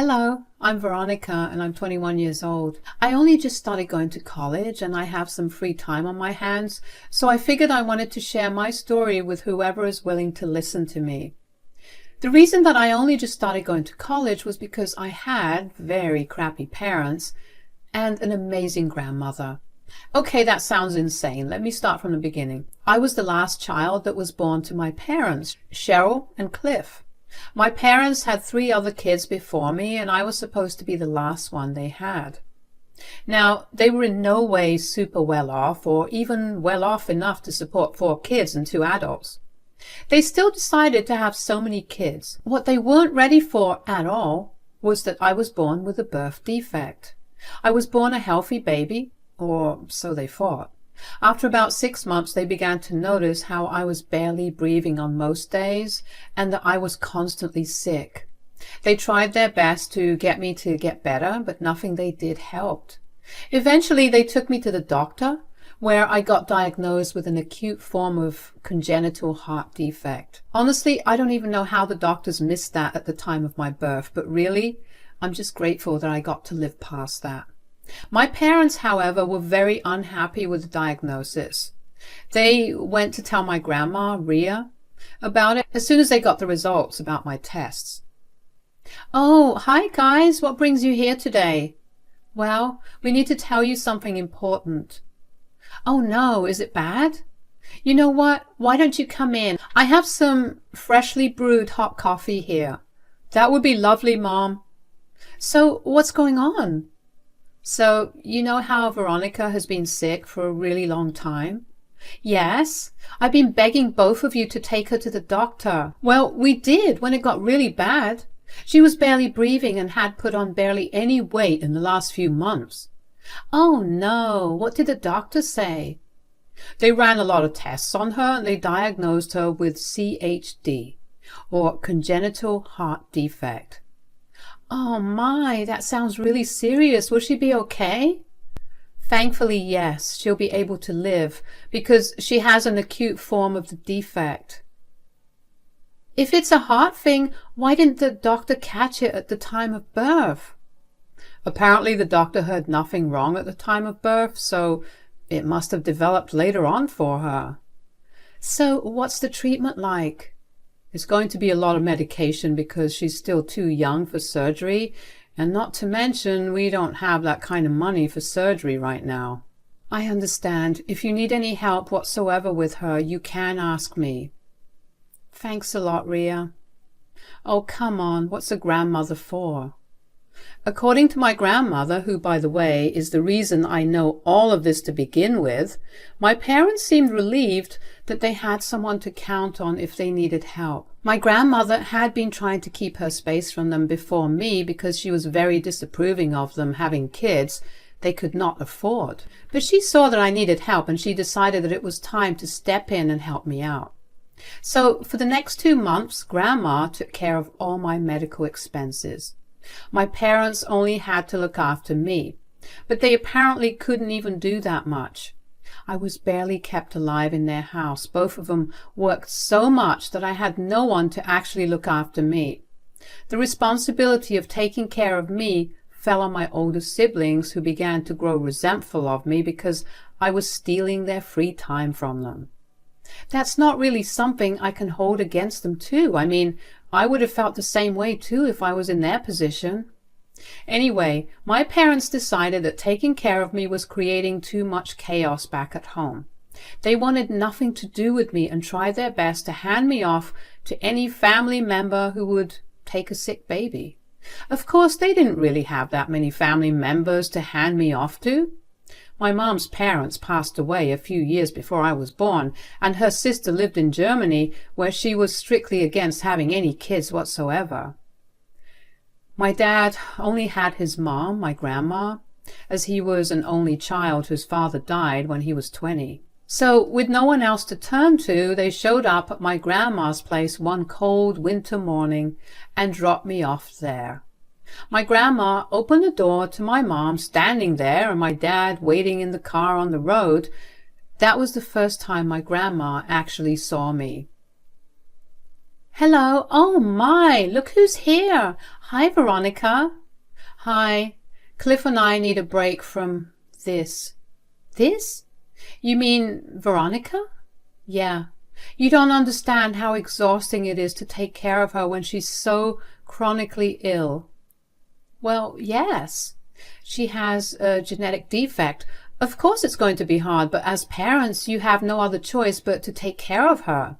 Hello, I'm Veronica and I'm 21 years old. I only just started going to college and I have some free time on my hands, so I figured I wanted to share my story with whoever is willing to listen to me. The reason that I only just started going to college was because I had very crappy parents and an amazing grandmother. Okay, that sounds insane. Let me start from the beginning. I was the last child that was born to my parents, Cheryl and Cliff. My parents had 3 other kids before me, and I was supposed to be the last one they had. Now, they were in no way super well off, or even well off enough to support 4 kids and 2 adults. They still decided to have so many kids. What they weren't ready for at all was that I was born with a birth defect. I was born a healthy baby, or so they thought. After about 6 months, they began to notice how I was barely breathing on most days and that I was constantly sick. They tried their best to get me to get better, but nothing they did helped. Eventually, they took me to the doctor, where I got diagnosed with an acute form of congenital heart defect. Honestly, I don't even know how the doctors missed that at the time of my birth, but really, I'm just grateful that I got to live past that. My parents, however, were very unhappy with the diagnosis. They went to tell my grandma, Rhea, about it as soon as they got the results about my tests. "Oh, hi guys, what brings you here today?" "Well, we need to tell you something important." "Oh no, is it bad?" "You know what? Why don't you come in? I have some freshly brewed hot coffee here." "That would be lovely, Mom." "So, what's going on?" "So, you know how Veronica has been sick for a really long time?" "Yes, I've been begging both of you to take her to the doctor." "Well, we did when it got really bad. She was barely breathing and had put on barely any weight in the last few months." "Oh no, what did the doctor say?" "They ran a lot of tests on her and they diagnosed her with CHD, or congenital heart defect." "Oh my, that sounds really serious. Will she be okay?" "Thankfully, yes, she'll be able to live because she has an acute form of the defect." "If it's a heart thing, why didn't the doctor catch it at the time of birth?" "Apparently the doctor heard nothing wrong at the time of birth, so it must have developed later on for her." "So what's the treatment like?" "It's going to be a lot of medication because she's still too young for surgery, and not to mention we don't have that kind of money for surgery right now." "I understand. If you need any help whatsoever with her, you can ask me." "Thanks a lot, Rhea." "Oh, come on. What's a grandmother for?" According to my grandmother, who, by the way, is the reason I know all of this to begin with, my parents seemed relieved that they had someone to count on if they needed help. My grandmother had been trying to keep her space from them before me because she was very disapproving of them having kids they could not afford. But she saw that I needed help and she decided that it was time to step in and help me out. So for the next 2 months, Grandma took care of all my medical expenses. My parents only had to look after me, but they apparently couldn't even do that much. I was barely kept alive in their house. Both of them worked so much that I had no one to actually look after me. The responsibility of taking care of me fell on my older siblings, who began to grow resentful of me because I was stealing their free time from them. That's not really something I can hold against them too. I mean, I would have felt the same way too if I was in their position. Anyway, my parents decided that taking care of me was creating too much chaos back at home. They wanted nothing to do with me and tried their best to hand me off to any family member who would take a sick baby. Of course, they didn't really have that many family members to hand me off to. My mom's parents passed away a few years before I was born, and her sister lived in Germany, where she was strictly against having any kids whatsoever. My dad only had his mom, my grandma, as he was an only child whose father died when he was 20. So, with no one else to turn to, they showed up at my grandma's place one cold winter morning and dropped me off there. My grandma opened the door to my mom standing there and my dad waiting in the car on the road. That was the first time my grandma actually saw me. Hello. Oh my, look who's here. Hi, Veronica. Hi. Cliff and I need a break from this. This? You mean Veronica? Yeah. You don't understand how exhausting it is to take care of her when she's so chronically ill. Well, yes. She has a genetic defect. Of course it's going to be hard, but as parents you have no other choice but to take care of her.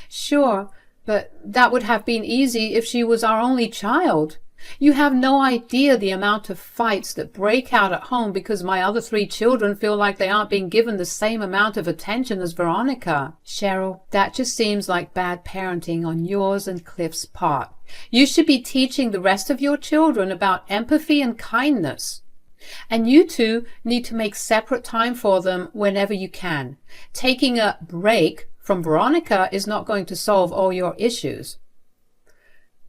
Sure, but that would have been easy if she was our only child. You have no idea the amount of fights that break out at home because my other 3 children feel like they aren't being given the same amount of attention as Veronica. Cheryl, that just seems like bad parenting on yours and Cliff's part. You should be teaching the rest of your children about empathy and kindness. And you two need to make separate time for them whenever you can. Taking a break from Veronica is not going to solve all your issues.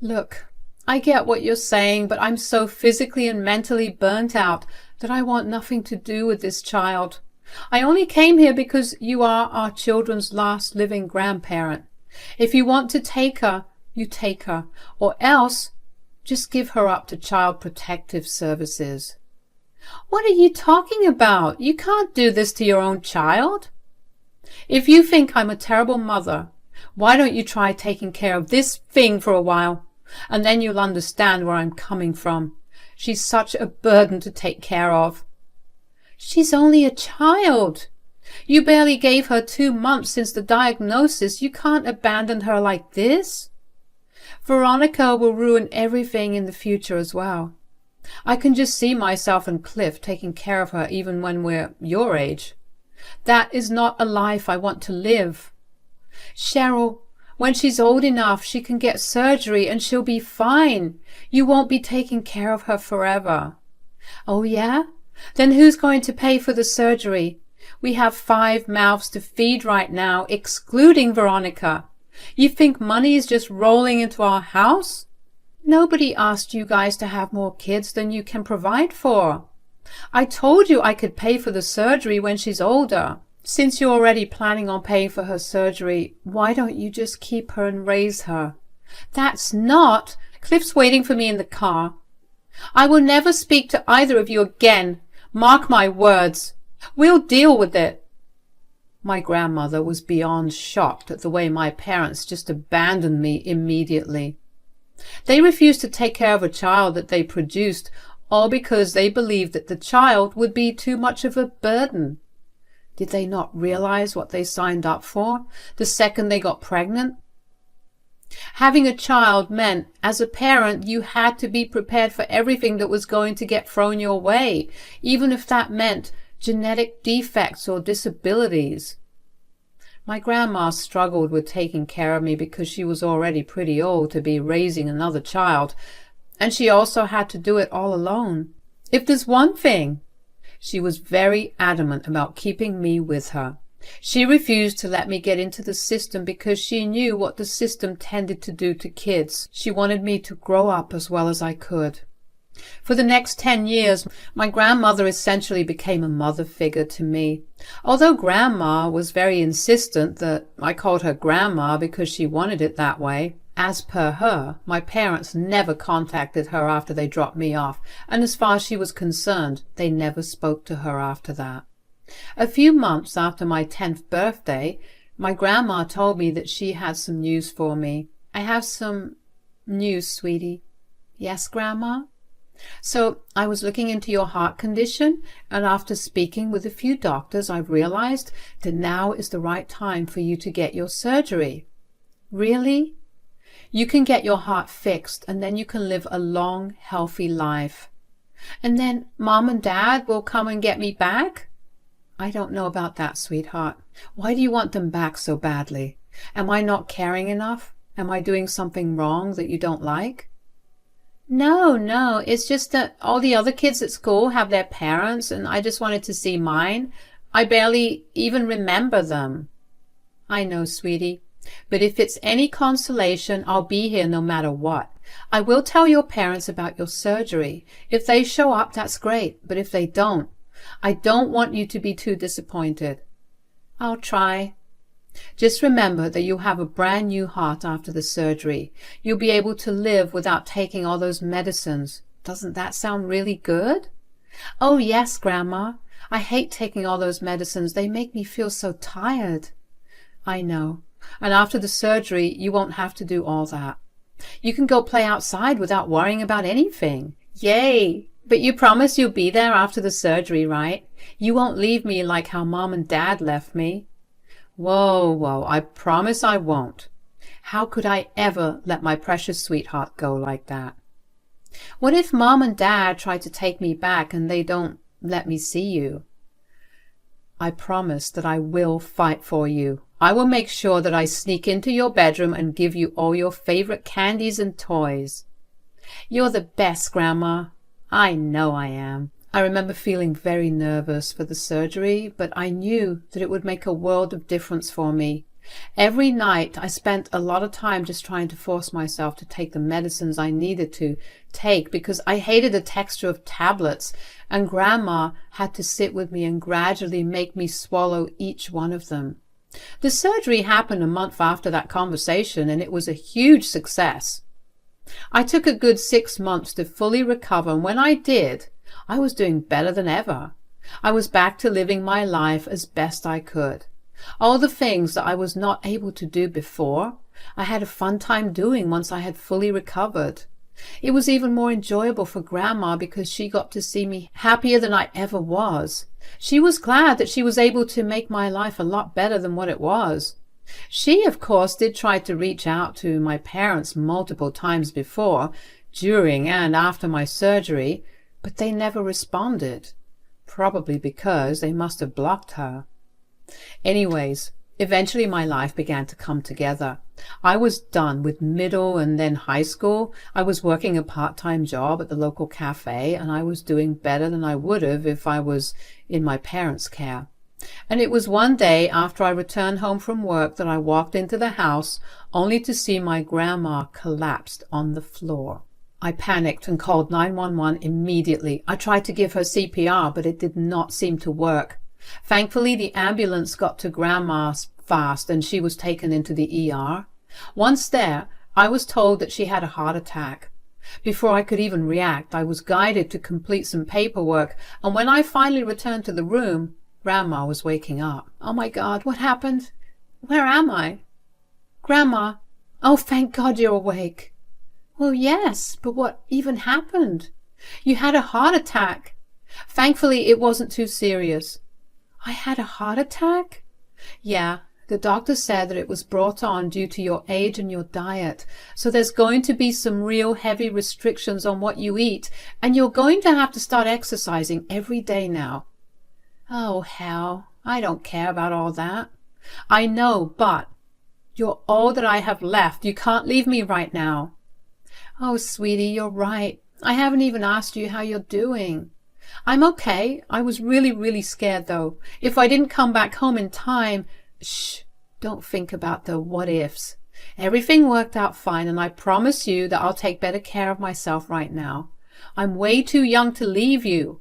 Look, I get what you're saying, but I'm so physically and mentally burnt out that I want nothing to do with this child. I only came here because you are our children's last living grandparent. If you want to take her, you take her, or else just give her up to Child Protective Services. What are you talking about? You can't do this to your own child. If you think I'm a terrible mother, why don't you try taking care of this thing for a while? And then you'll understand where I'm coming from. She's such a burden to take care of. She's only a child. You barely gave her 2 months since the diagnosis. You can't abandon her like this. Veronica will ruin everything in the future as well. I can just see myself and Cliff taking care of her even when we're your age. That is not a life I want to live. Cheryl, when she's old enough, she can get surgery and she'll be fine. You won't be taking care of her forever. Oh, yeah? Then who's going to pay for the surgery? We have 5 mouths to feed right now, excluding Veronica. You think money is just rolling into our house? Nobody asked you guys to have more kids than you can provide for. I told you I could pay for the surgery when she's older. Since you're already planning on paying for her surgery, why don't you just keep her and raise her? That's not... Cliff's waiting for me in the car. I will never speak to either of you again. Mark my words. We'll deal with it. My grandmother was beyond shocked at the way my parents just abandoned me immediately. They refused to take care of a child that they produced, all because they believed that the child would be too much of a burden. Did they not realize what they signed up for the second they got pregnant? Having a child meant, as a parent, you had to be prepared for everything that was going to get thrown your way, even if that meant genetic defects or disabilities. My grandma struggled with taking care of me because she was already pretty old to be raising another child, and she also had to do it all alone. If there's one thing, she was very adamant about keeping me with her. She refused to let me get into the system because she knew what the system tended to do to kids. She wanted me to grow up as well as I could. For the next 10 years, my grandmother essentially became a mother figure to me. Although Grandma was very insistent that I called her Grandma because she wanted it that way, as per her, my parents never contacted her after they dropped me off, and as far as she was concerned, they never spoke to her after that. A few months after my 10th birthday, my grandma told me that she had some news for me. I have some news, sweetie. Yes, Grandma? So I was looking into your heart condition, and after speaking with a few doctors, I've realized that now is the right time for you to get your surgery. Really? You can get your heart fixed, and then you can live a long, healthy life. And then Mom and Dad will come and get me back? I don't know about that, sweetheart. Why do you want them back so badly? Am I not caring enough? Am I doing something wrong that you don't like? No, it's just that all the other kids at school have their parents, and I just wanted to see mine. I barely even remember them. I know, sweetie. But if it's any consolation, I'll be here no matter what. I will tell your parents about your surgery. If they show up, that's great. But if they don't, I don't want you to be too disappointed. I'll try. Just remember that you'll have a brand new heart after the surgery. You'll be able to live without taking all those medicines. Doesn't that sound really good? Oh, yes, Grandma. I hate taking all those medicines. They make me feel so tired. I know. And after the surgery, you won't have to do all that. You can go play outside without worrying about anything. Yay! But you promise you'll be there after the surgery, right? You won't leave me like how Mom and Dad left me. Whoa, I promise I won't. How could I ever let my precious sweetheart go like that? What if Mom and Dad try to take me back and they don't let me see you? I promise that I will fight for you. I will make sure that I sneak into your bedroom and give you all your favorite candies and toys. You're the best, Grandma. I know I am. I remember feeling very nervous for the surgery, but I knew that it would make a world of difference for me. Every night I spent a lot of time just trying to force myself to take the medicines I needed to take because I hated the texture of tablets, and Grandma had to sit with me and gradually make me swallow each one of them. The surgery happened a month after that conversation, and it was a huge success. I took a good 6 months to fully recover, and when I did, I was doing better than ever. I was back to living my life as best I could. All the things that I was not able to do before, I had a fun time doing once I had fully recovered. It was even more enjoyable for Grandma because she got to see me happier than I ever was. She was glad that she was able to make my life a lot better than what it was. She, of course, did try to reach out to my parents multiple times before, during and after my surgery, but they never responded, probably because they must have blocked her. Anyways, eventually my life began to come together. I was done with middle and then high school. I was working a part-time job at the local cafe, and I was doing better than I would have if I was in my parents' care. And it was one day after I returned home from work that I walked into the house only to see my grandma collapsed on the floor. I panicked and called 911 immediately. I tried to give her CPR, but it did not seem to work. Thankfully, the ambulance got to Grandma fast and she was taken into the ER. Once there, I was told that she had a heart attack. Before I could even react, I was guided to complete some paperwork, and when I finally returned to the room, Grandma was waking up. Oh my God, what happened? Where am I? Grandma, oh, thank God you're awake. Well, yes, but what even happened? You had a heart attack. Thankfully, it wasn't too serious. I had a heart attack? Yeah, the doctor said that it was brought on due to your age and your diet. So there's going to be some real heavy restrictions on what you eat, and you're going to have to start exercising every day now. Oh, hell, I don't care about all that. I know, but you're all that I have left. You can't leave me right now. Oh, sweetie, you're right. I haven't even asked you how you're doing. I'm okay. I was really scared, though. If I didn't come back home in time... Shh, don't think about the what-ifs. Everything worked out fine, and I promise you that I'll take better care of myself right now. I'm way too young to leave you.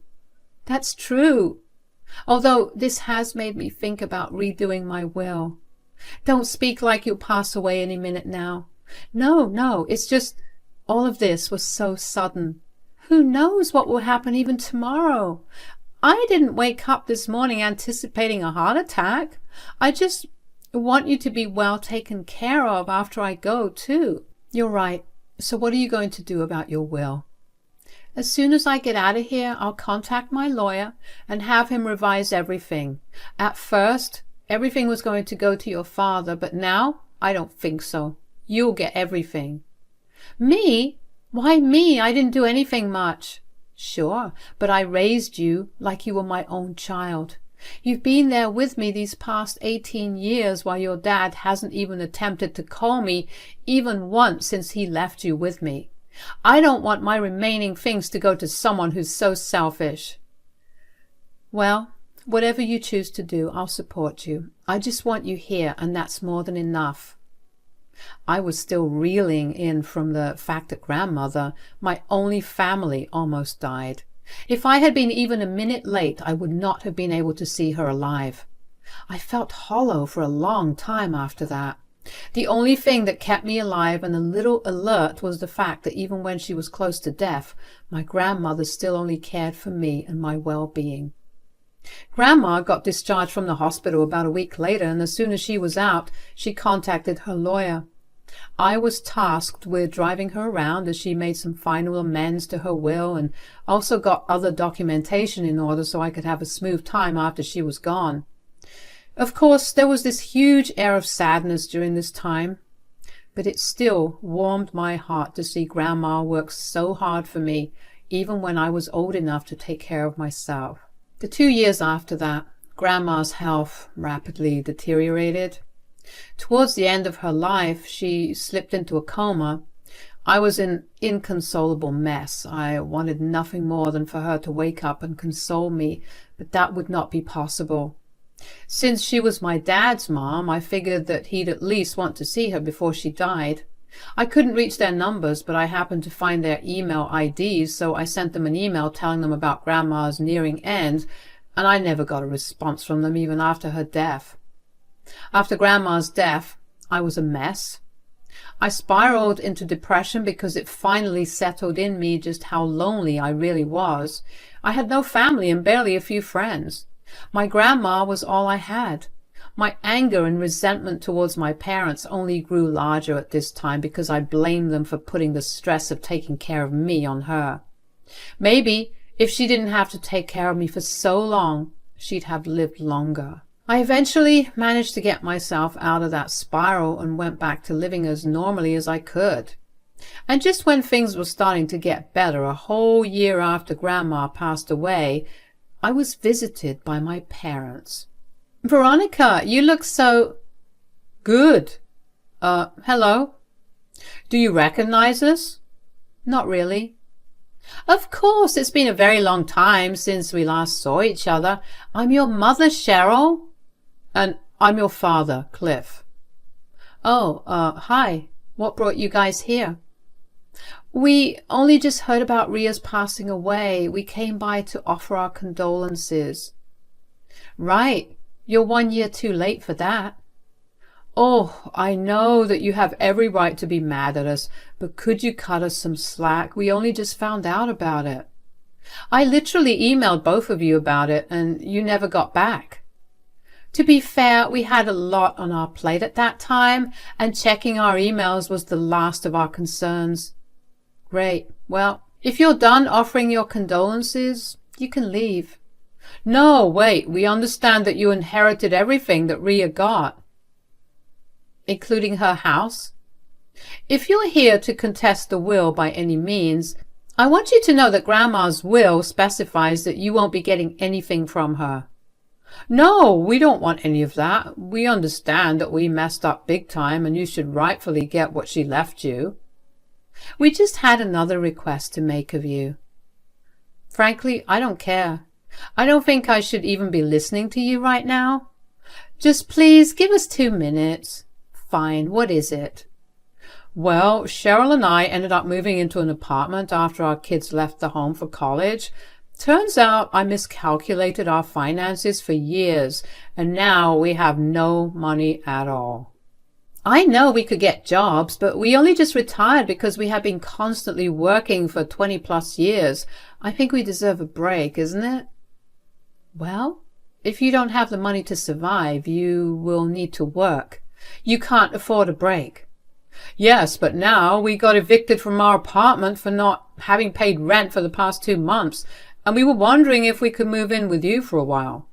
That's true. Although this has made me think about redoing my will. Don't speak like you'll pass away any minute now. No, it's just... all of this was so sudden. Who knows what will happen even tomorrow? I didn't wake up this morning anticipating a heart attack. I just want you to be well taken care of after I go, too. You're right. So what are you going to do about your will? As soon as I get out of here, I'll contact my lawyer and have him revise everything. At first, everything was going to go to your father, but now I don't think so. You'll get everything. Me? Why me? I didn't do anything much. Sure, but I raised you like you were my own child. You've been there with me these past 18 years while your dad hasn't even attempted to call me even once since he left you with me. I don't want my remaining things to go to someone who's so selfish. Well, whatever you choose to do, I'll support you. I just want you here, and that's more than enough. I was still reeling in from the fact that Grandmother, my only family, almost died. If I had been even a minute late, I would not have been able to see her alive. I felt hollow for a long time after that. The only thing that kept me alive and a little alert was the fact that even when she was close to death, my grandmother still only cared for me and my well-being. Grandma got discharged from the hospital about a week later, and as soon as she was out, she contacted her lawyer. I was tasked with driving her around as she made some final amends to her will and also got other documentation in order so I could have a smooth time after she was gone. Of course, there was this huge air of sadness during this time, but it still warmed my heart to see Grandma work so hard for me, even when I was old enough to take care of myself. The 2 years after that, Grandma's health rapidly deteriorated. Towards the end of her life, she slipped into a coma. I was an inconsolable mess. I wanted nothing more than for her to wake up and console me, but that would not be possible. Since she was my dad's mom, I figured that he'd at least want to see her before she died. I couldn't reach their numbers, but I happened to find their email IDs, so I sent them an email telling them about Grandma's nearing end, and I never got a response from them even after her death. After Grandma's death, I was a mess. I spiraled into depression because it finally settled in me just how lonely I really was. I had no family and barely a few friends. My grandma was all I had. My anger and resentment towards my parents only grew larger at this time because I blamed them for putting the stress of taking care of me on her. Maybe if she didn't have to take care of me for so long, she'd have lived longer. I eventually managed to get myself out of that spiral and went back to living as normally as I could. And just when things were starting to get better, a whole year after Grandma passed away, I was visited by my parents. "Veronica, you look so good." Hello? "Do you recognize us?" "Not really." "Of course, it's been a very long time since we last saw each other. I'm your mother, Cheryl." "And I'm your father, Cliff." "Oh, hi. What brought you guys here?" "We only just heard about Ria's passing away. We came by to offer our condolences." "Right. You're 1 year too late for that." "Oh, I know that you have every right to be mad at us, but could you cut us some slack? We only just found out about it." "I literally emailed both of you about it, and you never got back." "To be fair, we had a lot on our plate at that time, and checking our emails was the last of our concerns." "Great. Well, if you're done offering your condolences, you can leave." "No, wait. We understand that you inherited everything that Ria got." "Including her house?" "If you're here to contest the will by any means, I want you to know that Grandma's will specifies that you won't be getting anything from her." "No, we don't want any of that. We understand that we messed up big time and you should rightfully get what she left you. We just had another request to make of you." "Frankly, I don't care. I don't think I should even be listening to you right now. Just please give us 2 minutes." "Fine. What is it?" "Well, Cheryl and I ended up moving into an apartment after our kids left the home for college. Turns out I miscalculated our finances for years, and now we have no money at all." "I know we could get jobs, but we only just retired because we have been constantly working for 20+ years. I think we deserve a break, isn't it?" "Well, if you don't have the money to survive, you will need to work. You can't afford a break." "Yes, but now we got evicted from our apartment for not having paid rent for the past 2 months, and we were wondering if we could move in with you for a while."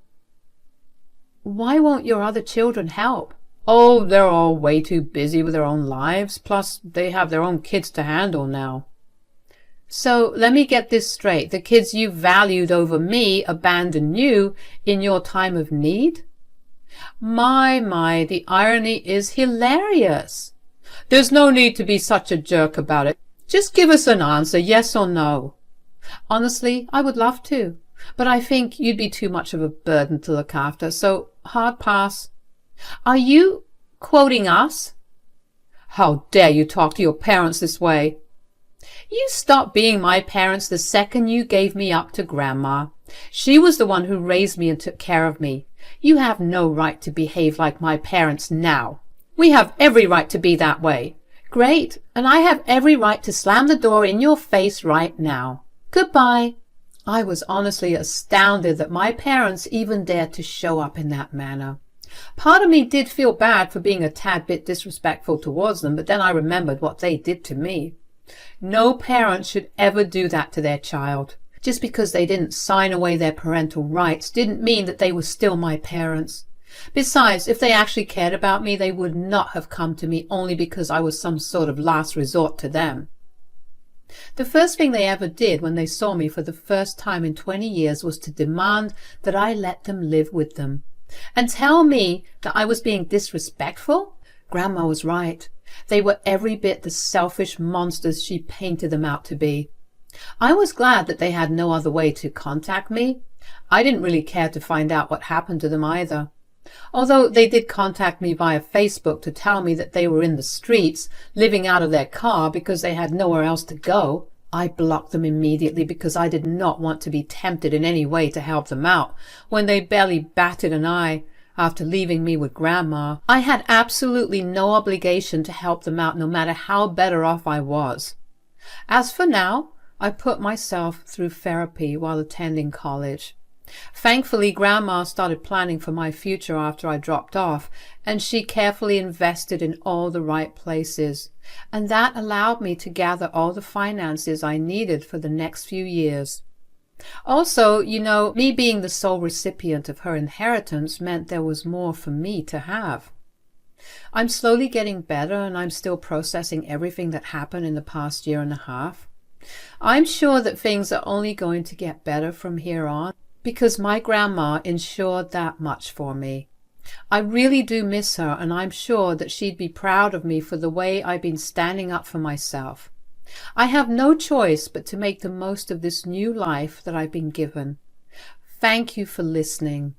"Why won't your other children help?" "Oh, they're all way too busy with their own lives, plus they have their own kids to handle now." "So let me get this straight. The kids you valued over me abandoned you in your time of need?" My, the irony is hilarious." "There's no need to be such a jerk about it. Just give us an answer, yes or no." "Honestly, I would love to, but I think you'd be too much of a burden to look after, so hard pass." "Are you quoting us?" "How dare you talk to your parents this way?" "You stopped being my parents the second you gave me up to Grandma. She was the one who raised me and took care of me. You have no right to behave like my parents now. We have every right to be that way. Great, and I have every right to slam the door in your face right now. Goodbye. I was honestly astounded that my parents even dared to show up in that manner. Part of me did feel bad for being a tad bit disrespectful towards them, but then I remembered what they did to me. No parent should ever do that to their child. Just because they didn't sign away their parental rights didn't mean that they were still my parents. Besides, if they actually cared about me, they would not have come to me only because I was some sort of last resort to them. The first thing they ever did when they saw me for the first time in 20 years was to demand that I let them live with them. And tell me that I was being disrespectful? Grandma was right. They were every bit the selfish monsters she painted them out to be. I was glad that they had no other way to contact me. I didn't really care to find out what happened to them either. Although they did contact me via Facebook to tell me that they were in the streets, living out of their car because they had nowhere else to go, I blocked them immediately because I did not want to be tempted in any way to help them out when they barely batted an eye after leaving me with Grandma. I had absolutely no obligation to help them out no matter how better off I was. As for now, I put myself through therapy while attending college. Thankfully, Grandma started planning for my future after I dropped off, and she carefully invested in all the right places, and that allowed me to gather all the finances I needed for the next few years. Also, me being the sole recipient of her inheritance meant there was more for me to have. I'm slowly getting better, and I'm still processing everything that happened in the past year and a half. I'm sure that things are only going to get better from here on, because my grandma ensured that much for me. I really do miss her, and I'm sure that she'd be proud of me for the way I've been standing up for myself. I have no choice but to make the most of this new life that I've been given. Thank you for listening.